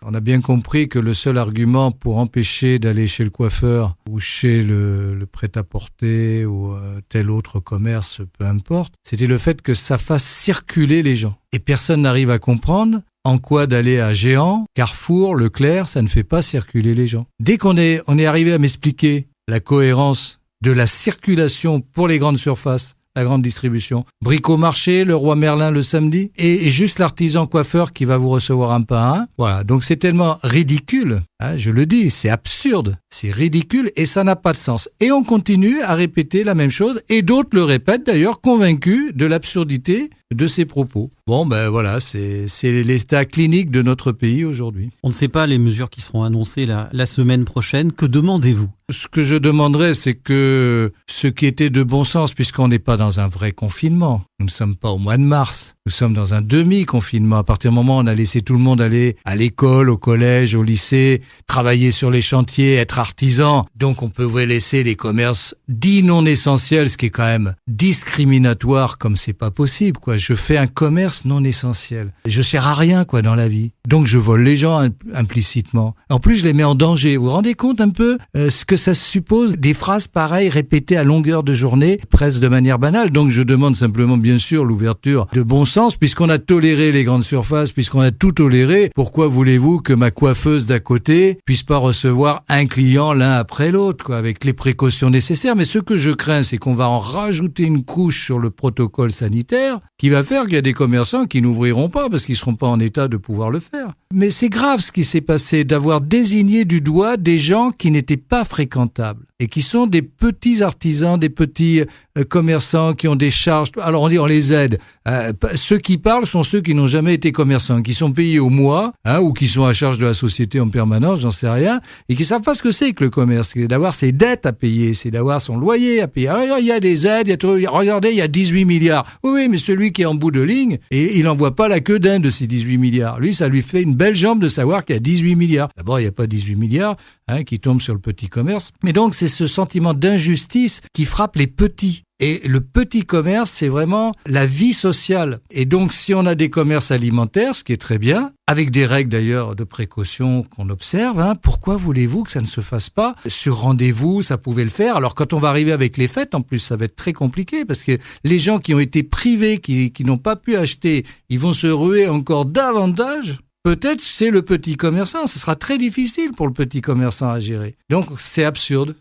On a bien compris que le seul argument pour empêcher d'aller chez le coiffeur ou chez le prêt-à-porter ou tel autre commerce, peu importe, c'était le fait que ça fasse circuler les gens. Et personne n'arrive à comprendre en quoi d'aller à Géant, Carrefour, Leclerc, ça ne fait pas circuler les gens. Dès qu'on est arrivé à m'expliquer la cohérence de la circulation pour les grandes surfaces, la grande distribution, Bricomarché, le Roi Merlin le samedi, et juste l'artisan coiffeur qui va vous recevoir un par un. Voilà, donc c'est tellement ridicule, je le dis, c'est absurde, c'est ridicule et ça n'a pas de sens. Et on continue à répéter la même chose, et d'autres le répètent d'ailleurs, convaincus de l'absurdité de ces propos. Bon, voilà, c'est l'état clinique de notre pays aujourd'hui. On ne sait pas les mesures qui seront annoncées la semaine prochaine. Que demandez-vous ? Ce que je demanderais, c'est que ce qui était de bon sens, puisqu'on n'est pas dans un vrai confinement, nous ne sommes pas au mois de mars, nous sommes dans un demi-confinement. À partir du moment où on a laissé tout le monde aller à l'école, au collège, au lycée, travailler sur les chantiers, être artisan, donc on pouvait laisser les commerces dits non essentiels, ce qui est quand même discriminatoire comme c'est pas possible, quoi. Je fais un commerce non essentiel. Je sers à rien, quoi, dans la vie. Donc je vole les gens implicitement. En plus, je les mets en danger. Vous vous rendez compte un peu ce que ça suppose, des phrases pareilles répétées à longueur de journée, presque de manière banale. Donc je demande simplement, bien sûr, l'ouverture de bon sens, puisqu'on a toléré les grandes surfaces, puisqu'on a tout toléré. Pourquoi voulez-vous que ma coiffeuse d'à côté puisse pas recevoir un client l'un après l'autre, quoi, avec les précautions nécessaires? Mais ce que je crains, c'est qu'on va en rajouter une couche sur le protocole sanitaire qui va faire qu'il y a des commerçants qui n'ouvriront pas parce qu'ils seront pas en état de pouvoir le faire. Mais c'est grave ce qui s'est passé, d'avoir désigné du doigt des gens qui n'étaient pas fréquentables et qui sont des petits artisans, des petits commerçants qui ont des charges. Alors on dit on les aide. Ceux qui parlent sont ceux qui n'ont jamais été commerçants, qui sont payés au mois, ou qui sont à charge de la société en permanence, j'en sais rien, et qui savent pas ce que c'est que le commerce. C'est d'avoir ses dettes à payer, c'est d'avoir son loyer à payer. Alors, il y a des aides, regardez, il y a 18 milliards. Oui, mais celui qui est en bout de ligne, et il n'en voit pas la queue d'un de ces 18 milliards. Lui, ça lui fait une belle jambe de savoir qu'il y a 18 milliards. D'abord, il n'y a pas 18 milliards qui tombent sur le petit commerce. Mais donc, c'est ce sentiment d'injustice qui frappe les petits. Et le petit commerce, c'est vraiment la vie sociale. Et donc, si on a des commerces alimentaires, ce qui est très bien, avec des règles d'ailleurs de précaution qu'on observe, pourquoi voulez-vous que ça ne se fasse pas sur rendez-vous? Ça pouvait le faire. Alors, quand on va arriver avec les fêtes, en plus, ça va être très compliqué parce que les gens qui ont été privés, qui n'ont pas pu acheter, ils vont se ruer encore davantage. Peut-être c'est le petit commerçant. Ce sera très difficile pour le petit commerçant à gérer. Donc, c'est absurde.